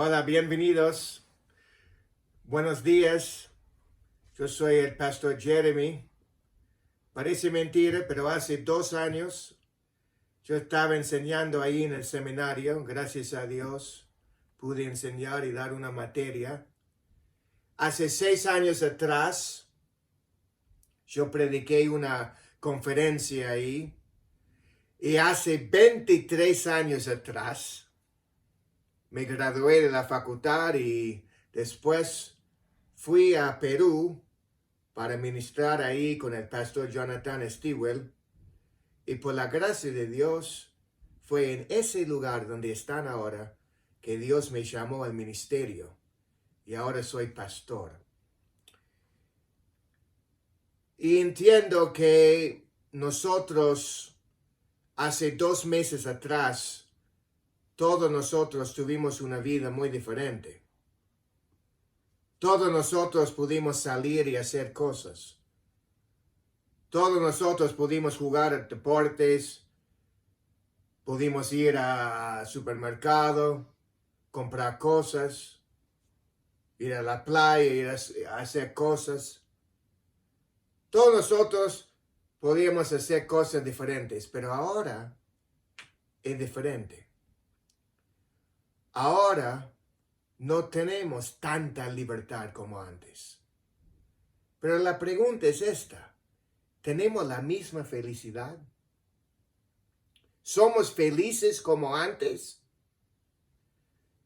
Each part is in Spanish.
Hola, bienvenidos. Buenos días. Yo soy el pastor Jeremy. Parece mentira, pero hace 2 años yo estaba enseñando ahí en el seminario. Gracias a Dios pude enseñar y dar una materia. Hace 6 años atrás yo prediqué una conferencia ahí. Y hace 23 años atrás me gradué de la facultad y después fui a Perú para ministrar ahí con el pastor Jonathan Stewell. Y por la gracia de Dios, fue en ese lugar donde están ahora que Dios me llamó al ministerio. Y ahora soy pastor. Y entiendo que nosotros, hace 2 meses atrás, todos nosotros tuvimos una vida muy diferente. Todos nosotros pudimos salir y hacer cosas. Todos nosotros pudimos jugar deportes, pudimos ir al supermercado, comprar cosas, ir a la playa, ir a hacer cosas. Todos nosotros podíamos hacer cosas diferentes, pero ahora es diferente. Ahora no tenemos tanta libertad como antes. Pero la pregunta es esta: ¿tenemos la misma felicidad? ¿Somos felices como antes?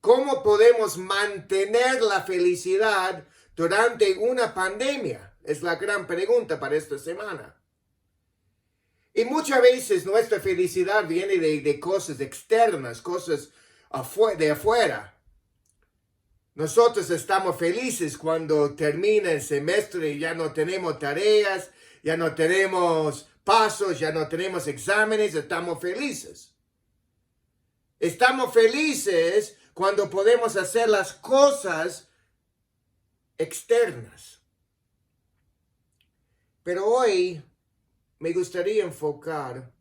¿Cómo podemos mantener la felicidad durante una pandemia? Es la gran pregunta para esta semana. Y muchas veces nuestra felicidad viene de cosas externas, cosas de afuera. Nosotros estamos felices cuando termina el semestre y ya no tenemos tareas, ya no tenemos pasos, ya no tenemos exámenes, estamos felices. Estamos felices cuando podemos hacer las cosas externas. Pero hoy me gustaría enfocar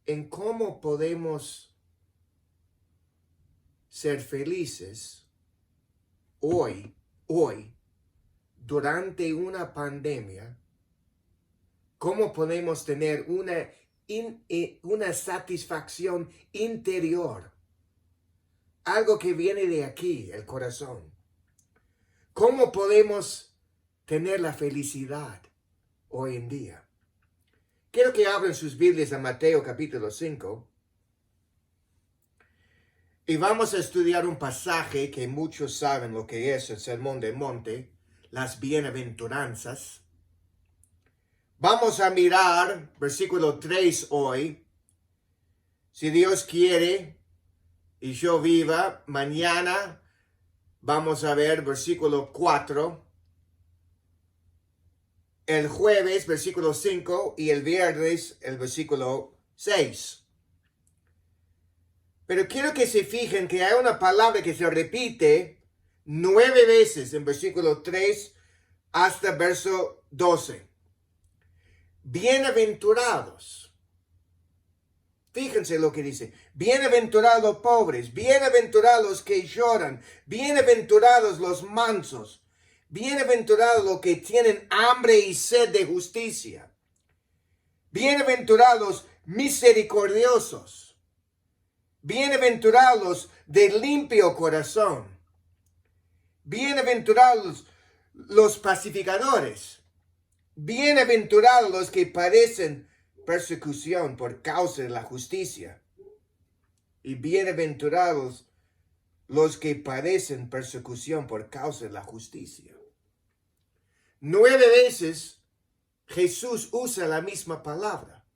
en cómo podemos ser felices hoy, durante una pandemia. ¿Cómo podemos tener una satisfacción interior? Algo que viene de aquí, el corazón. ¿Cómo podemos tener la felicidad hoy en día? Quiero que abran sus Biblias a Mateo capítulo 5. Y vamos a estudiar un pasaje que muchos saben lo que es el Sermón del Monte, las bienaventuranzas. Vamos a mirar versículo 3 hoy. Si Dios quiere y yo viva, mañana vamos a ver versículo 4. El jueves, versículo 5, y el viernes, el versículo 6. Pero quiero que se fijen que hay una palabra que se repite 9 veces en versículo 3 hasta verso 12. Bienaventurados. Fíjense lo que dice. Bienaventurados pobres, bienaventurados que lloran, bienaventurados los mansos, bienaventurados los que tienen hambre y sed de justicia, bienaventurados misericordiosos, bienaventurados de limpio corazón, bienaventurados los pacificadores, bienaventurados los que padecen persecución por causa de la justicia, y bienaventurados los que padecen persecución por causa de la justicia. 9 veces Jesús usa la misma palabra.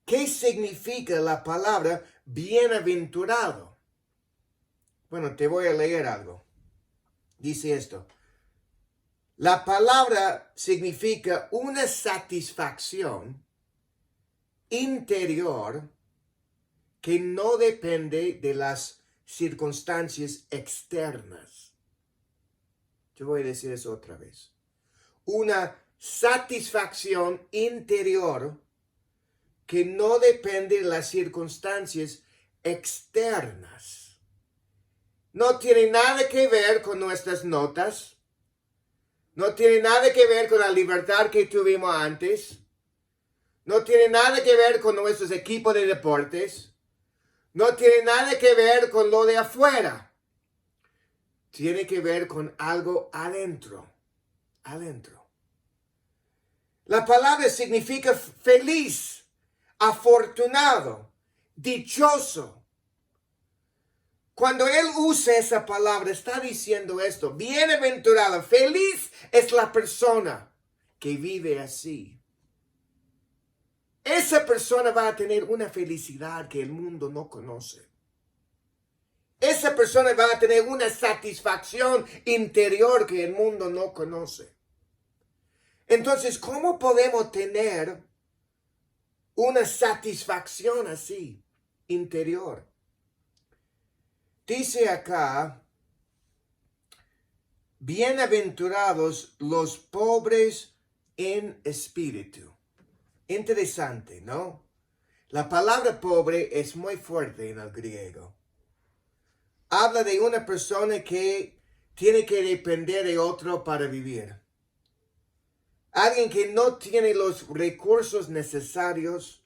¿Qué significa la palabra bienaventurado? Bueno, te voy a leer algo. Dice esto: la palabra significa una satisfacción interior que no depende de las circunstancias externas. Yo voy a decir eso otra vez. Una satisfacción interior que no depende de las circunstancias externas. no tiene nada que ver con nuestras notas, no tiene nada que ver con la libertad que tuvimos antes, no tiene nada que ver con nuestros equipos de deportes, no tiene nada que ver con lo de afuera. Tiene que ver con algo adentro, adentro. La palabra significa feliz, afortunado, dichoso. Cuando él usa esa palabra, está diciendo esto: bienaventurado, feliz es la persona que vive así. Esa persona va a tener una felicidad que el mundo no conoce. Esa persona va a tener una satisfacción interior que el mundo no conoce. Entonces, ¿cómo podemos tener una satisfacción así, interior? Dice acá: bienaventurados los pobres en espíritu. Interesante, ¿no? La palabra pobre es muy fuerte en el griego. Habla de una persona que tiene que depender de otro para vivir. Alguien que no tiene los recursos necesarios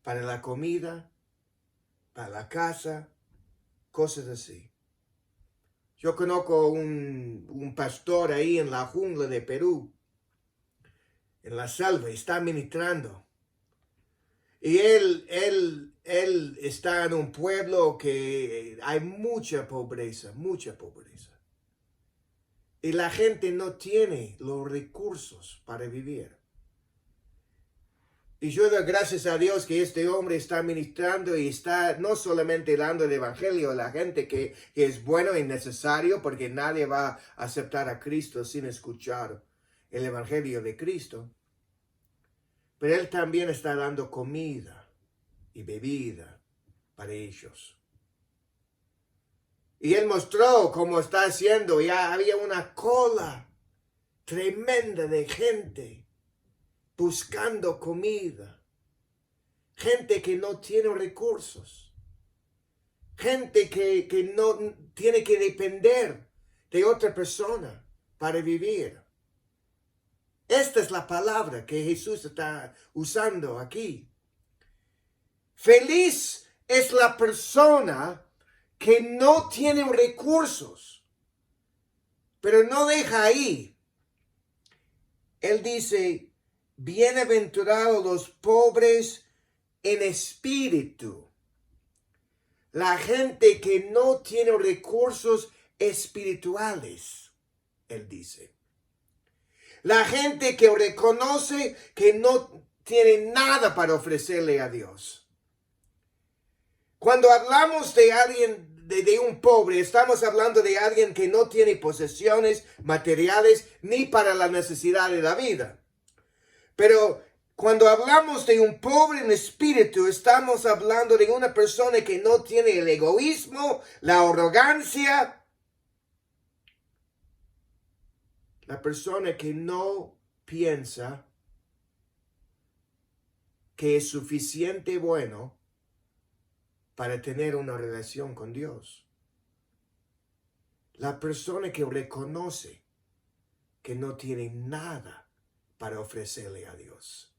para la comida, para la casa, cosas así. Yo conozco un pastor ahí en la jungla de Perú, en la selva, está ministrando. Y él está en un pueblo que hay mucha pobreza, mucha pobreza. Y la gente no tiene los recursos para vivir. Y yo doy gracias a Dios que este hombre está ministrando y está no solamente dando el evangelio a la gente que es bueno y necesario, porque nadie va a aceptar a Cristo sin escuchar el evangelio de Cristo. Pero él también está dando comida y bebida para ellos. Y él mostró cómo está haciendo. Ya había una cola tremenda de gente buscando comida. Gente que no tiene recursos. Gente que no tiene que depender de otra persona para vivir. Esta es la palabra que Jesús está usando aquí. Feliz es la persona que no tiene recursos, pero no deja ahí. Él dice: bienaventurados los pobres en espíritu. La gente que no tiene recursos espirituales, él dice. La gente que reconoce que no tiene nada para ofrecerle a Dios. Cuando hablamos de alguien, de un pobre, estamos hablando de alguien que no tiene posesiones materiales ni para la necesidad de la vida. Pero cuando hablamos de un pobre en espíritu, estamos hablando de una persona que no tiene el egoísmo, la arrogancia. La persona que no piensa que es suficiente bueno para tener una relación con Dios. La persona que reconoce que no tiene nada para ofrecerle a Dios.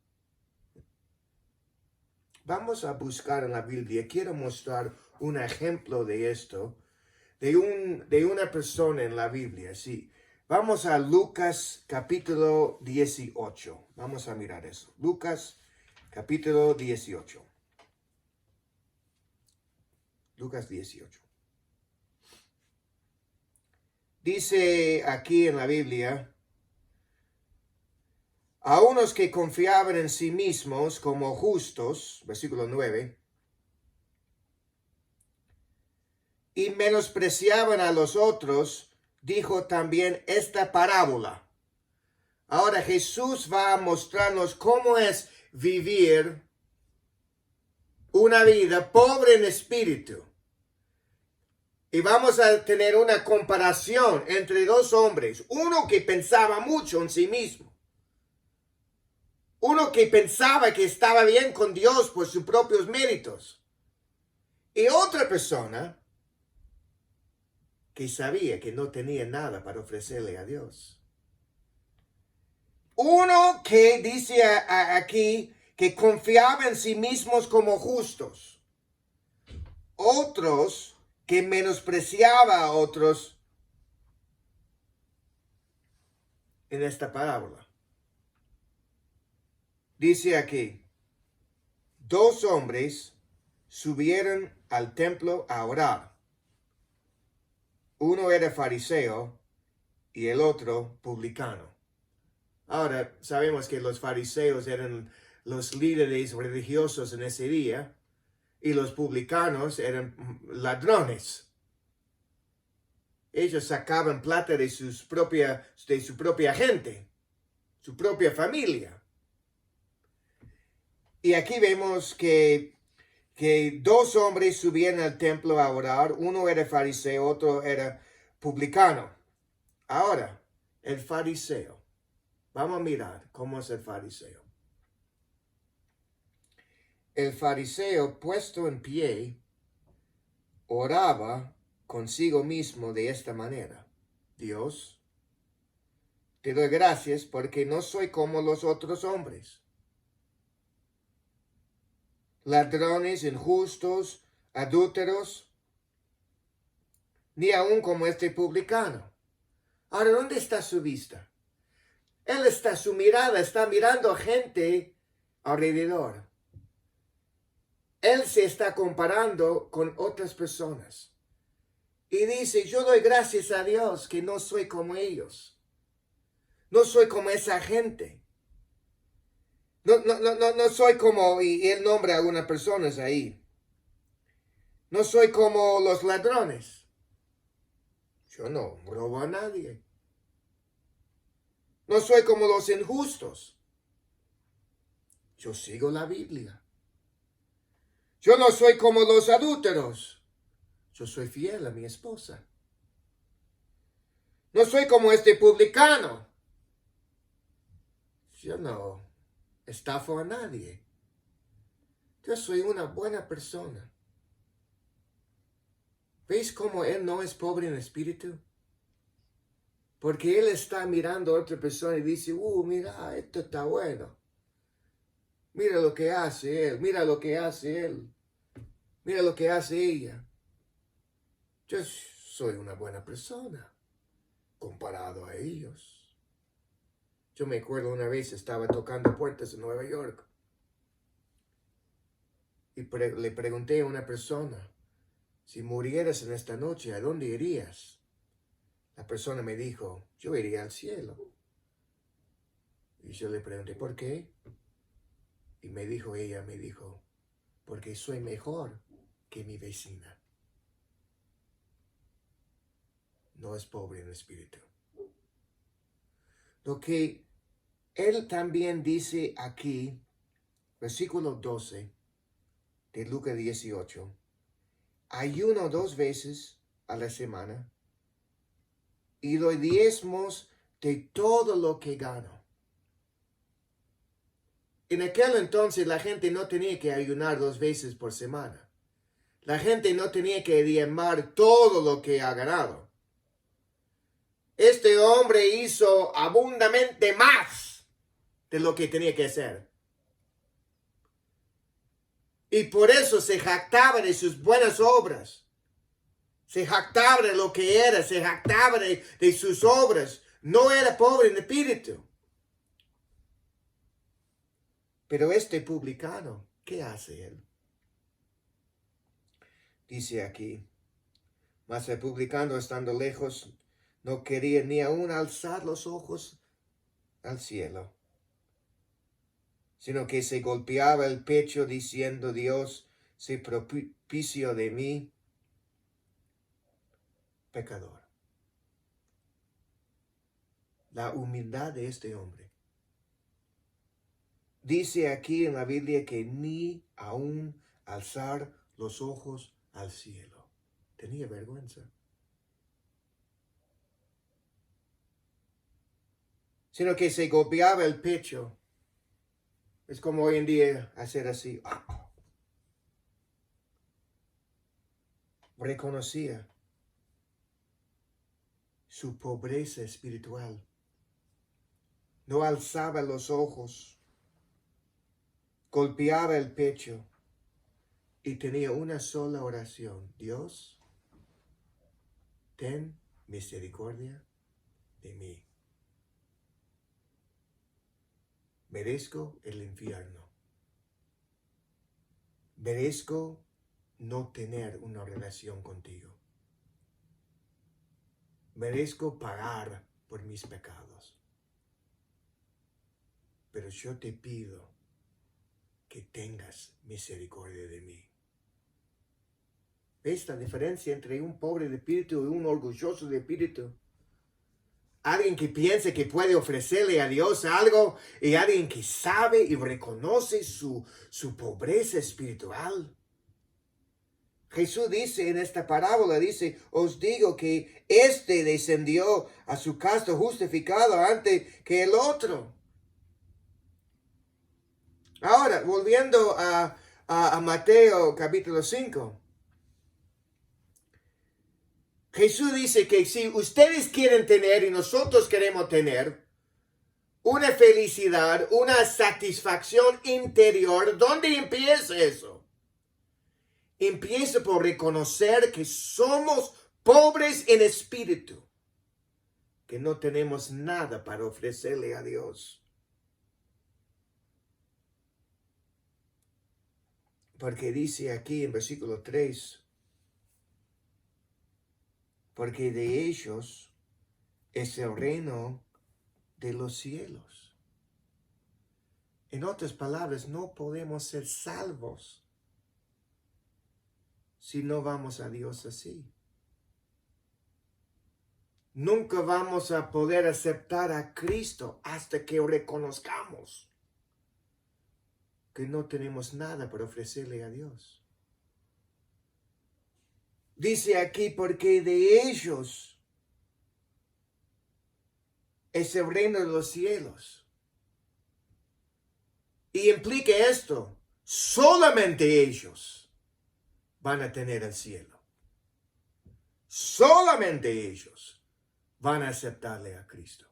Vamos a buscar en la Biblia. Quiero mostrar un ejemplo de esto, de una persona en la Biblia. Sí. Vamos a Lucas capítulo 18. Vamos a mirar eso. Lucas capítulo 18. Lucas 18. Dice aquí en la Biblia: a unos que confiaban en sí mismos como justos, versículo 9, y menospreciaban a los otros, dijo también esta parábola. Ahora Jesús va a mostrarnos cómo es vivir una vida pobre en espíritu. Y vamos a tener una comparación entre dos hombres. Uno que pensaba mucho en sí mismo. Uno que pensaba que estaba bien con Dios por sus propios méritos. Y otra persona que sabía que no tenía nada para ofrecerle a Dios. Uno que dice aquí que confiaba en sí mismos como justos. Otros que menospreciaba a otros en esta parábola. Dice aquí, 2 hombres subieron al templo a orar. Uno era fariseo y el otro publicano. Ahora, sabemos que los fariseos eran los líderes religiosos en ese día y los publicanos eran ladrones. Ellos sacaban plata de su propia gente, su propia familia. Y aquí vemos que 2 hombres subían al templo a orar. Uno era fariseo, otro era publicano. Ahora, el fariseo. Vamos a mirar cómo es el fariseo. El fariseo, puesto en pie, oraba consigo mismo de esta manera. Dios, te doy gracias porque no soy como los otros hombres, ladrones, injustos, adúlteros, ni aun como este publicano. Ahora, ¿dónde está su vista? Su mirada está mirando a gente alrededor. Él se está comparando con otras personas. Y dice, yo doy gracias a Dios que no soy como ellos. No soy como esa gente. No soy como, y él nombra a algunas personas ahí. No soy como los ladrones. Yo no robo a nadie. No soy como los injustos. Yo sigo la Biblia. Yo no soy como los adúlteros. Yo soy fiel a mi esposa. No soy como este publicano. Yo no estafo a nadie. Yo soy una buena persona. ¿Veis cómo él no es pobre en espíritu? Porque él está mirando a otra persona y dice, mira, esto está bueno. Mira lo que hace él, mira lo que hace él, mira lo que hace ella. Yo soy una buena persona comparado a ellos. Yo me acuerdo una vez estaba tocando puertas en Nueva York y le pregunté a una persona, si murieras en esta noche, ¿a dónde irías? La persona me dijo, yo iría al cielo. Y yo le pregunté, ¿por qué? Y ella me dijo, porque soy mejor que mi vecina. No es pobre en espíritu. Lo que él también dice aquí, versículo 12 de Lucas 18, ayuno 2 veces a la semana y doy diezmos de todo lo que gano. En aquel entonces la gente no tenía que ayunar 2 veces por semana. La gente no tenía que diezmar todo lo que ha ganado. Este hombre hizo abundantemente más de lo que tenía que hacer. Y por eso se jactaba de sus buenas obras. Se jactaba de lo que era, se jactaba de sus obras. No era pobre en espíritu. Pero este publicano, ¿qué hace él? Dice aquí, mas el publicano estando lejos, no quería ni aún alzar los ojos al cielo, sino que se golpeaba el pecho diciendo, Dios, sé propicio de mí, pecador. La humildad de este hombre. Dice aquí en la Biblia que ni aún alzar los ojos al cielo. Tenía vergüenza. Sino que se golpeaba el pecho. Es como hoy en día hacer así. Reconocía. su pobreza espiritual. No alzaba los ojos, golpeaba el pecho y tenía una sola oración: Dios, ten misericordia de mí. Merezco el infierno. Merezco no tener una relación contigo. Merezco pagar por mis pecados. Pero yo te pido que tengas misericordia de mí. ¿Ves la diferencia entre un pobre de espíritu y un orgulloso de espíritu? Alguien que piensa que puede ofrecerle a Dios algo y alguien que sabe y reconoce su pobreza espiritual. Jesús dice en esta parábola, dice, os digo que este descendió a su casa justificado antes que el otro. Ahora, volviendo a Mateo capítulo 5. Jesús dice que si ustedes quieren tener y nosotros queremos tener una felicidad, una satisfacción interior, ¿dónde empieza eso? Empieza por reconocer que somos pobres en espíritu, que no tenemos nada para ofrecerle a Dios. Porque dice aquí en versículo 3, porque de ellos es el reino de los cielos. En otras palabras, no podemos ser salvos si no vamos a Dios así. Nunca vamos a poder aceptar a Cristo hasta que reconozcamos que no tenemos nada para ofrecerle a Dios. Dice aquí, porque de ellos es el reino de los cielos. Y implica esto, solamente ellos van a tener el cielo. Solamente ellos van a aceptarle a Cristo.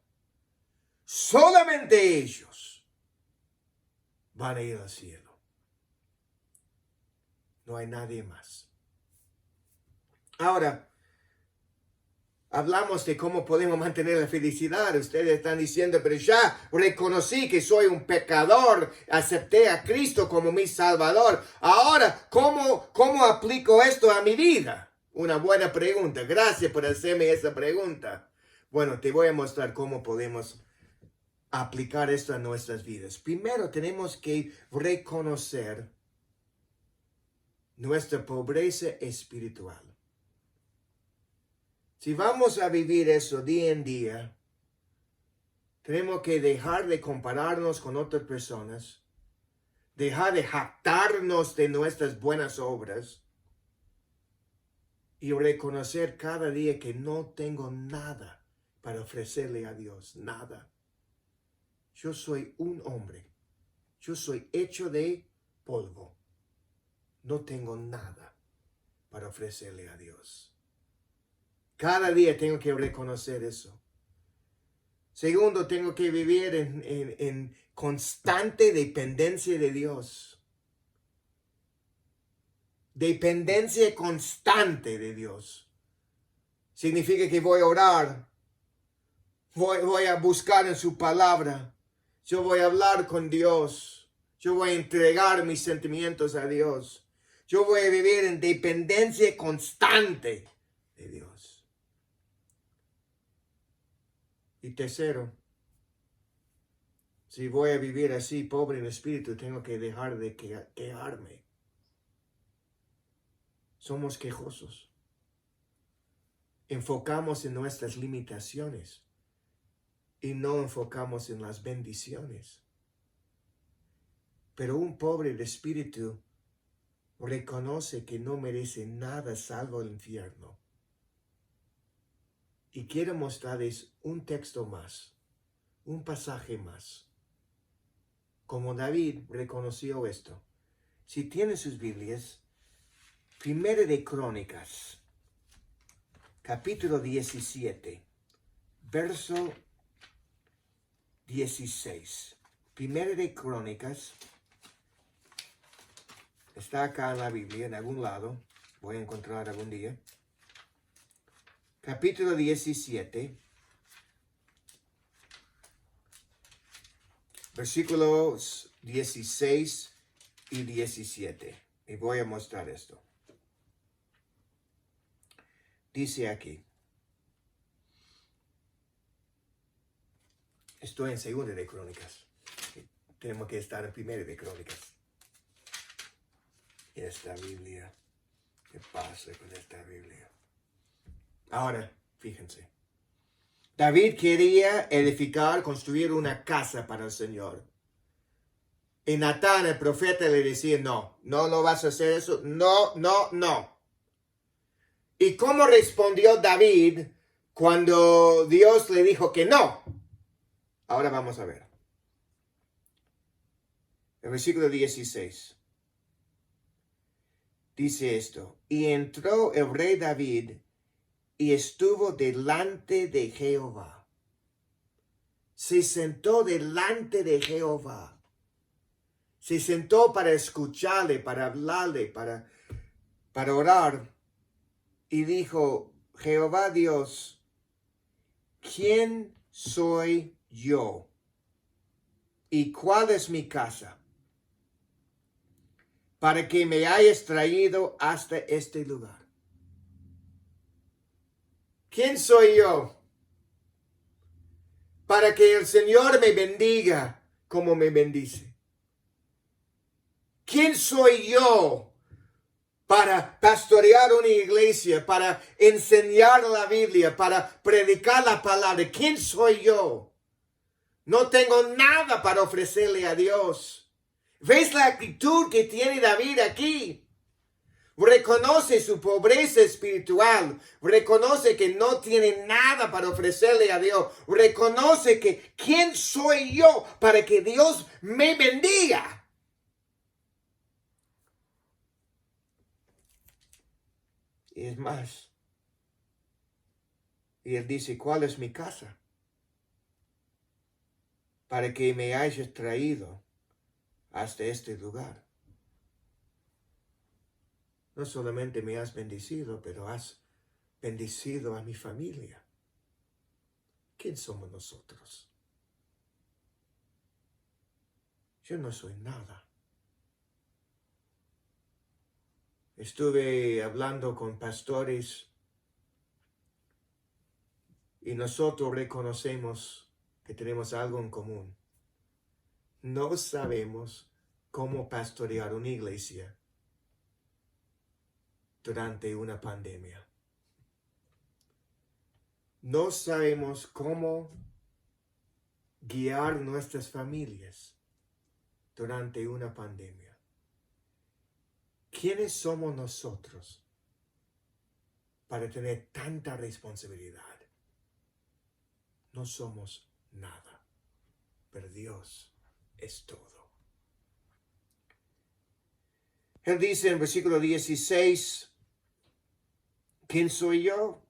Solamente ellos van a ir al cielo. No hay nadie más. Ahora, hablamos de cómo podemos mantener la felicidad. Ustedes están diciendo, pero ya reconocí que soy un pecador, acepté a Cristo como mi Salvador. Ahora, ¿cómo aplico esto a mi vida? Una buena pregunta. Gracias por hacerme esa pregunta. Bueno, te voy a mostrar cómo podemos aplicar esto a nuestras vidas. Primero, tenemos que reconocer nuestra pobreza espiritual. Si vamos a vivir eso día en día, tenemos que dejar de compararnos con otras personas, dejar de jactarnos de nuestras buenas obras y reconocer cada día que no tengo nada para ofrecerle a Dios, nada. Yo soy un hombre, yo soy hecho de polvo, no tengo nada para ofrecerle a Dios. Cada día tengo que reconocer eso. Segundo, tengo que vivir en constante dependencia de Dios. Dependencia constante de Dios. Significa que voy a orar. Voy a buscar en su palabra. Yo voy a hablar con Dios. Yo voy a entregar mis sentimientos a Dios. Yo voy a vivir en dependencia constante de Dios. Y tercero, si voy a vivir así, pobre en espíritu, tengo que dejar de quejarme. Somos quejosos. Enfocamos en nuestras limitaciones y no enfocamos en las bendiciones. Pero un pobre de espíritu reconoce que no merece nada salvo el infierno. Y quiero mostrarles un texto más, un pasaje más. Como David reconoció esto. Si tienen sus Biblias, Primera de Crónicas, capítulo 17. verso 16. Primera de Crónicas. Está acá en la Biblia, en algún lado. Voy a encontrar algún día. Capítulo 17. Versículos 16 y 17. Y voy a mostrar esto. Dice aquí. Estoy en Segunda de Crónicas. Tenemos que estar en Primera de Crónicas. Esta Biblia. ¿Qué pasa con esta Biblia? Ahora, fíjense. David quería edificar, construir una casa para el Señor. Y Natán, el profeta, le decía, no lo vas a hacer eso. No. ¿Y cómo respondió David cuando Dios le dijo que no? Ahora vamos a ver. El versículo 16. Dice esto. Y entró el rey David y estuvo delante de Jehová. Se sentó delante de Jehová. Se sentó para escucharle, para hablarle, para orar. Y dijo, Jehová Dios, ¿quién soy yo? ¿Y cuál es mi casa? Para que me hayas traído hasta este lugar. ¿Quién soy yo? Para que el Señor me bendiga como me bendice. ¿Quién soy yo para pastorear una iglesia, para enseñar la Biblia, para predicar la palabra? ¿Quién soy yo? No tengo nada para ofrecerle a Dios. ¿Ves la actitud que tiene David aquí? Reconoce su pobreza espiritual. Reconoce que no tiene nada para ofrecerle a Dios. Reconoce que ¿quién soy yo para que Dios me bendiga? Y es más. Y él dice, ¿cuál es mi casa? Para que me hayas traído hasta este lugar. No solamente me has bendecido, pero has bendecido a mi familia. ¿Quién somos nosotros? Yo no soy nada. Estuve hablando con pastores y nosotros reconocemos que tenemos algo en común. No sabemos cómo pastorear una iglesia durante una pandemia. No sabemos cómo guiar nuestras familias durante una pandemia. ¿Quiénes somos nosotros para tener tanta responsabilidad? No somos nada, pero Dios es todo. Él dice en versículo 16, ¿quién soy yo?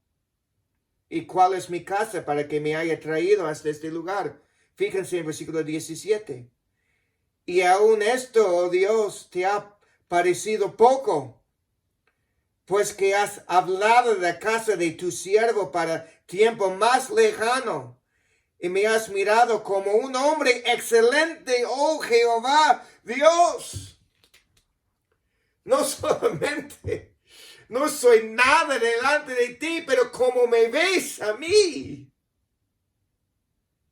¿Y cuál es mi casa para que me haya traído hasta este lugar? Fíjense en versículo 17. Y aún esto, oh Dios, te ha parecido poco, pues que has hablado de la casa de tu siervo para tiempo más lejano, y me has mirado como un hombre excelente, oh Jehová, Dios. No solamente no soy nada delante de ti, pero como me ves a mí,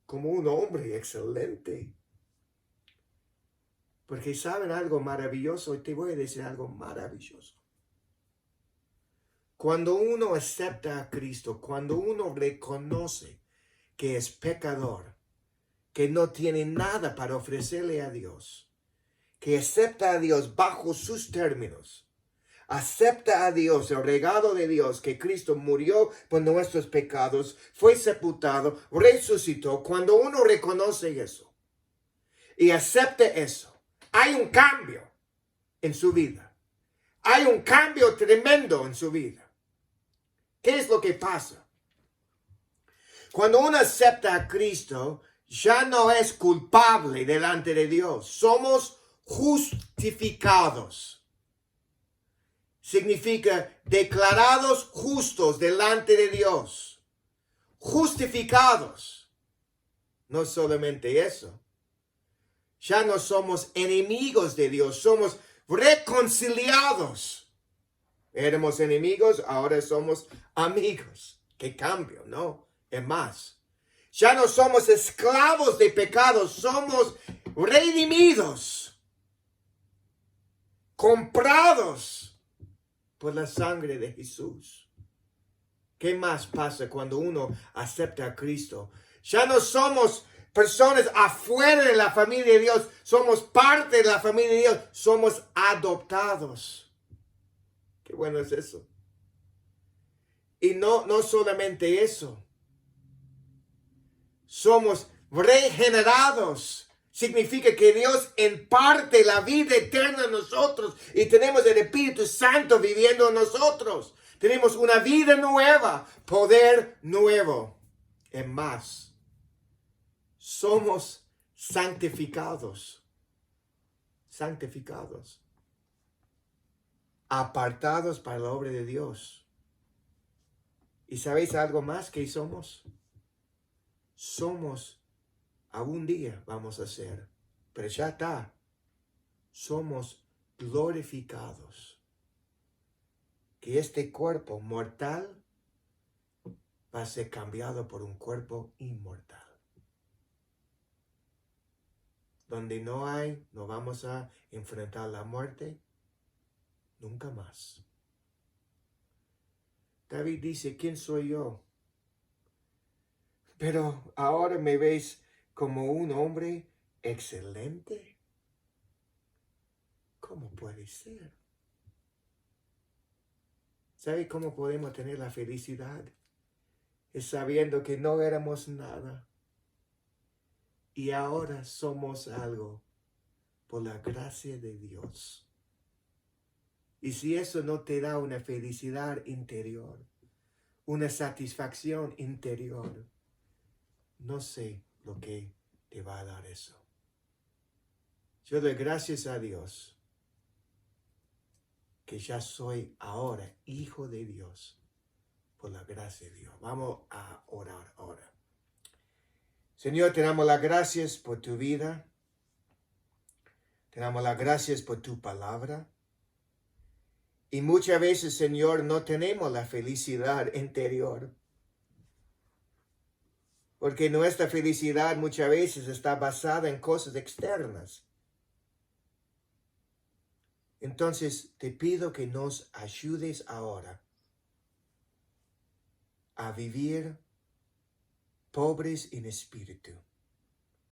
como un hombre excelente. Porque saben algo maravilloso, y te voy a decir algo maravilloso. Cuando uno acepta a Cristo, cuando uno reconoce que es pecador, que no tiene nada para ofrecerle a Dios, que acepta a Dios bajo sus términos, acepta a Dios, el regalo de Dios, que Cristo murió por nuestros pecados, fue sepultado, resucitó. Cuando uno reconoce eso y acepta eso, hay un cambio en su vida. Hay un cambio tremendo en su vida. ¿Qué es lo que pasa? Cuando uno acepta a Cristo, ya no es culpable delante de Dios. Somos justificados. Significa declarados justos delante de Dios. Justificados. No solamente eso. Ya no somos enemigos de Dios, somos reconciliados. Éramos enemigos, ahora somos amigos. Qué cambio, ¿no? Es más. Ya no somos esclavos de pecados, somos redimidos, comprados por la sangre de Jesús. ¿Qué más pasa cuando uno acepta a Cristo? Ya no somos personas afuera de la familia de Dios, somos parte de la familia de Dios, somos adoptados. Qué bueno es eso. Y no solamente eso, somos regenerados. Significa que Dios imparte la vida eterna en nosotros y tenemos el Espíritu Santo viviendo en nosotros. Tenemos una vida nueva, poder nuevo. Es más, somos santificados. Santificados. Apartados para la obra de Dios. ¿Y sabéis algo más que somos? Somos, algún día vamos a ser, pero ya está. Somos glorificados. Que este cuerpo mortal va a ser cambiado por un cuerpo inmortal. Donde no vamos a enfrentar la muerte nunca más. David dice, ¿quién soy yo? Pero ahora me ves como un hombre excelente. ¿Cómo puede ser? ¿Sabe cómo podemos tener la felicidad? Es sabiendo que no éramos nada. Y ahora somos algo por la gracia de Dios. Y si eso no te da una felicidad interior, una satisfacción interior, no sé lo que te va a dar eso. Yo doy gracias a Dios que ya soy ahora hijo de Dios por la gracia de Dios. Vamos a orar ahora. Señor, te damos las gracias por tu vida. Te damos las gracias por tu palabra. Y muchas veces, Señor, no tenemos la felicidad interior. Porque nuestra felicidad muchas veces está basada en cosas externas. Entonces, te pido que nos ayudes ahora a vivir pobres en espíritu.